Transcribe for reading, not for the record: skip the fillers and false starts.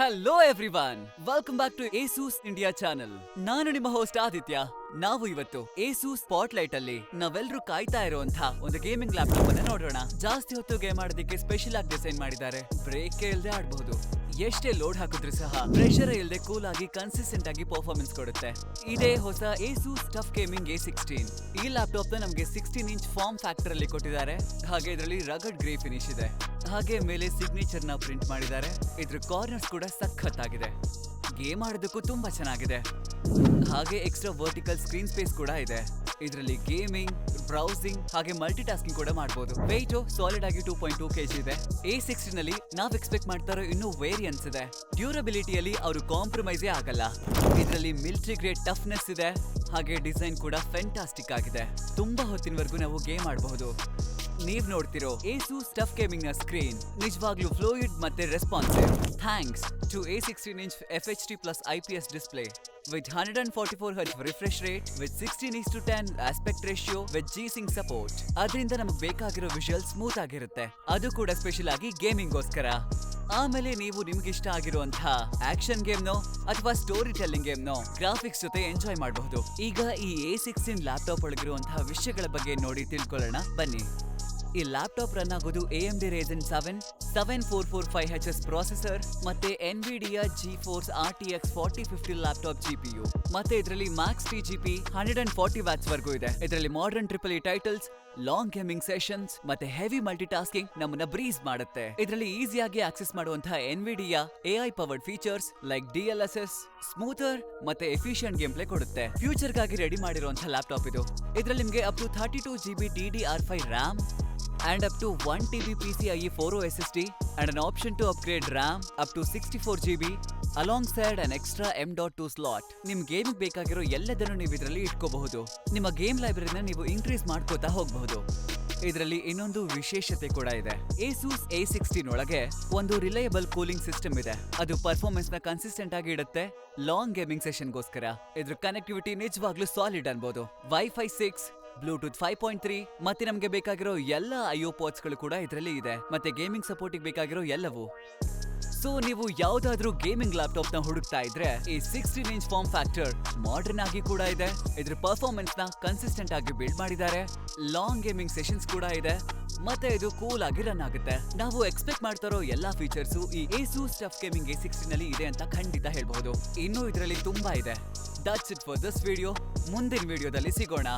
Hello everyone, welcome back to Asus India channel. ನಾನು ನಿಮ್ಮ host Aditya. ನಾವು ಇವತ್ತು ಏಸೂಸ್ ಸ್ಪಾಟ್ಲೈಟ್ ಅಲ್ಲಿ ನಾವೆಲ್ಲರೂ ಕಾಯ್ತಾ ಇರುವಂತ ಒಂದು ಗೇಮಿಂಗ್ ಲ್ಯಾಪ್ಟಾಪ್ ಅನ್ನ ನೋಡೋಣ. ಜಾಸ್ತಿ ಹೊತ್ತು ಗೇಮ್ ಆಡೋದಕ್ಕೆ ಸ್ಪೆಷಲ್ ಆಗಿ ಡಿಸೈನ್ ಮಾಡಿದ್ದಾರೆ. ಬ್ರೇಕ್ ಇಲ್ಲದೆ ಆಡಬಹುದು. ಎಷ್ಟೇ ಲೋಡ್ ಹಾಕಿದ್ರು ಸಹ ಪ್ರೆಷರ್ ಇಲ್ಲದೆ ಕೂಲ್ ಆಗಿ ಕನ್ಸಿಸ್ಟೆಂಟ್ ಆಗಿ ಪರ್ಫಾರ್ಮೆನ್ಸ್ ಕೊಡುತ್ತೆ. ಇದೇ ಹೊಸ ಏಸೂಸ್ ಟಫ್ ಗೇಮಿಂಗ್ A16. ಈ ಲ್ಯಾಪ್ಟಾಪ್ ನ ನಮಗೆ 16 ಇಂಚ್ ಫಾರ್ಮ್ ಫ್ಯಾಕ್ಟರ್ ಅಲ್ಲಿ ಕೊಟ್ಟಿದ್ದಾರೆ. ಹಾಗೆ ಇದರಲ್ಲಿ ರಗಡ್ ಗ್ರೇ ಫಿನಿಶ್ ಇದೆ. ಹಾಗೆ ಮೇಲೆ ಸಿಗ್ನೇಚರ್ ನ ಪ್ರಿಂಟ್ ಮಾಡಿದ್ದಾರೆ. ಇದ್ರ ಕಾರ್ನರ್ಸ್ ಕೂಡ ಸಖತ್ತಾಗಿದೆ. ಗೇಮ್ ಆಡೋದಕ್ಕೂ ತುಂಬಾ ಚೆನ್ನಾಗಿದೆ. ಹಾಗೆ ಎಕ್ಸ್ಟ್ರಾ ವರ್ಟಿಕಲ್ ಸ್ಕ್ರೀನ್ ಸ್ಪೇಸ್ ಕೂಡ ಇದೆ. ಇದರಲ್ಲಿ ಗೇಮಿಂಗ್, ಬ್ರೌಸಿಂಗ್ ಹಾಗೆ ಮಲ್ಟಿ ಟಾಸ್ಕಿಂಗ್ ಕೂಡ ಮಾಡಬಹುದು. ವೆಯ್ಟ್ ಸಾಲಿಡ್ ಆಗಿ 2.2 kg ಇದೆ. A16 ನಲ್ಲಿ ನಾವ್ ಎಕ್ಸ್ಪೆಕ್ಟ್ ಮಾಡ್ತಾ ಇರೋ ಇನ್ನೂ ವೇರಿಯಂಟ್ಸ್ ಇದೆ. ಡ್ಯೂರಬಿಲಿಟಿಯಲ್ಲಿ ಅವರು ಕಾಂಪ್ರಮೈಸೇ ಆಗಲ್ಲ. ಇದರಲ್ಲಿ ಮಿಲಿಟರಿ ಗ್ರೇಡ್ ಟಫ್ನೆಸ್ ಇದೆ. ಹಾಗೆ ಡಿಸೈನ್ ಕೂಡ ಫ್ಯಾಂಟಾಸ್ಟಿಕ್ ಆಗಿದೆ. ತುಂಬಾ ಹೊತ್ತಿನವರೆಗೂ ನಾವು ಗೇಮ್ ಆಡಬಹುದು. ನೀವ್ ನೋಡ್ತಿರೋ ಏಸೂಸ್ ಟಫ್ ಗೇಮಿಂಗ್ ನ ಸ್ಕ್ರೀನ್ ನಿಜವಾಗ್ಲೂ ಫ್ಲೂಯಿಡ್ ಮತ್ತೆ responsive. Thanks to A16 inch FHD plus IPS display with 144Hz refresh rate with 16:10 aspect ratio with G-Sync support. ಅದರಿಂದ ನಮಗೆ ಬೇಕಾಗಿರೋ ವಿಜುವಲ್ ಸ್ಮೂತ್ ಆಗಿರುತ್ತೆ. ಅದು ಕೂಡ ಸ್ಪೆಷಲ್ ಆಗಿ ಗೇಮಿಂಗ್ ಗೋಸ್ಕರ. ಆಮೇಲೆ ನೀವು ನಿಮ್ಗೆ ಇಷ್ಟ ಆಗಿರುವಂತಹ ಆಕ್ಷನ್ ಗೇಮ್ ನೋ ಅಥವಾ ಸ್ಟೋರಿ ಟೆಲ್ಲಿಂಗ್ ಗೇಮ್ ನೋ ಗ್ರಾಫಿಕ್ಸ್ ಜೊತೆ ಎಂಜಾಯ್ ಮಾಡಬಹುದು. ಈಗ ಈ A16 ಲ್ಯಾಪ್ಟಾಪ್ ಒಳಗಿರುವಂತಹ ವಿಷಯಗಳ ಬಗ್ಗೆ ನೋಡಿ ತಿಳ್ಕೊಳ್ಳೋಣ ಬನ್ನಿ. ಈ ಲ್ಯಾಪ್ಟಾಪ್ ರನ್ ಆಗೋದು AMD Ryzen 7 7445HS ಪ್ರೊಸೆಸರ್ ಮತ್ತೆ NVIDIA GeForce RTX 4050 laptop GPU ಮತ್ತೆ ಇದರಲ್ಲಿ Max TGP 140 ವಾಟ್ಸ್ ವರೆಗೂ ಇದೆ. ಇದರಲ್ಲಿ modern AAA titles, long gaming sessions ಮತ್ತೆ ಹೆವಿ ಮಲ್ಟಿ ಟಾಸ್ಕಿಂಗ್ ನಮ್ಮನ್ನ ಬ್ರೀಸ್ ಮಾಡುತ್ತೆ. ಇದರಲ್ಲಿ ಈಸಿಯಾಗಿ ಆಕ್ಸೆಸ್ ಮಾಡುವಂತಹ NVIDIA AI powered features like DLSS, smoother ಮತ್ತೆ ಎಫಿಷಿಯಂಟ್ ಗೇಮ್ ಪ್ಲೇ ಕೊಡುತ್ತೆ. ಫ್ಯೂಚರ್ ಗಾಗಿ ರೆಡಿ ಮಾಡಿರುವಂತಹ ಲ್ಯಾಪ್ಟಾಪ್ ಇದು. ಇದರಲ್ಲಿ ನಿಮಗೆ up to 32GB DDR5 RAM and up to 1TB PCIe 4.0 SSD and an option to upgrade RAM up to 64GB alongside an extra M.2 slot. ನಿಮ್ game ಬೇಕಾಗಿರೋ ಎಲ್ಲದನ್ನು ನೀವು ಇದರಲ್ಲಿ ಇಟ್ಕೋಬಹುದು. ನಿಮ್ಮ ಗೇಮ್ ಲೈಬ್ರರಿನ ನೀವು ಇನ್ಕ್ರೀಸ್ ಮಾಡ್ಕೋತಾ ಹೋಗಬಹುದು. ಇದರಲ್ಲಿ ಇನ್ನೊಂದು ವಿಶೇಷತೆ ಕೂಡ ಇದೆ. ಏಸೂಸ್ A16 ಒಳಗೆ ಒಂದು ರಿಲಯಬಲ್ ಕೂಲಿಂಗ್ ಸಿಸ್ಟಮ್ ಇದೆ. ಅದು ಪರ್ಫಾರ್ಮೆನ್ಸ್ ನ ಕನ್ಸಿಸ್ಟೆಂಟ್ ಆಗಿ ಇಡುತ್ತೆ ಲಾಂಗ್ ಗೇಮಿಂಗ್ ಸೆಷನ್ ಗೋಸ್ಕರ. ಇದ್ರ ಕನೆಕ್ಟಿವಿಟಿ ನಿಜವಾಗ್ಲೂ ಸಾಲಿಡ್ ಅನ್ಬೋದು. Wi-Fi 6, ಬ್ಲೂಟೂತ್ 5.3 ಮತ್ತೆ ನಮ್ಗೆ ಬೇಕಾಗಿರೋ ಎಲ್ಲ IO ಪೋರ್ಟ್ಸ್ ಗಳು ಕೂಡ ಇದರಲ್ಲಿ ಇದೆ. ಮತ್ತೆ ಗೇಮಿಂಗ್ ಸಪೋರ್ಟಿಗೆ ಬೇಕಾಗಿರೋ ಎಲ್ಲವೂ. ಸೊ ನೀವು ಯಾವ್ದಾದ್ರೂ ಗೇಮಿಂಗ್ ಲ್ಯಾಪ್ಟಾಪ್ ನ ಹುಡುಕ್ತಾ ಇದ್ರೆ ಈ 16 ಇಂಚ್ ಫಾರ್ಮ್ ಫ್ಯಾಕ್ಟರ್ ಮಾಡರ್ನ್ ಆಗಿ ಕೂಡ ಇದೆ. ಇದ್ರ ಪರ್ಫಾರ್ಮೆನ್ಸ್ ನ ಕನ್ಸಿಸ್ಟೆಂಟ್ ಆಗಿ ಬಿಲ್ಡ್ ಮಾಡಿದ್ದಾರೆ. ಲಾಂಗ್ ಗೇಮಿಂಗ್ ಸೆಷನ್ಸ್ ಕೂಡ ಇದೆ. ಮತ್ತೆ ಇದು ಕೂಲ್ ಆಗಿ ರನ್ ಆಗುತ್ತೆ. ನಾವು ಎಕ್ಸ್ಪೆಕ್ಟ್ ಮಾಡ್ತಾ ಇರೋ ಎಲ್ಲಾ ಫೀಚರ್ಸ್ ಈ ಏಸೂಸ್ ಟಫ್ ಗೇಮಿಂಗ್ A16 ನಲ್ಲಿ ಇದೆ ಅಂತ ಖಂಡಿತ ಹೇಳ್ಬಹುದು. ಇನ್ನು ಇದರಲ್ಲಿ ತುಂಬಾ ಇದೆ. That's it for this video. ಮುಂದಿನ ವಿಡಿಯೋದಲ್ಲಿ ಸಿಗೋಣ.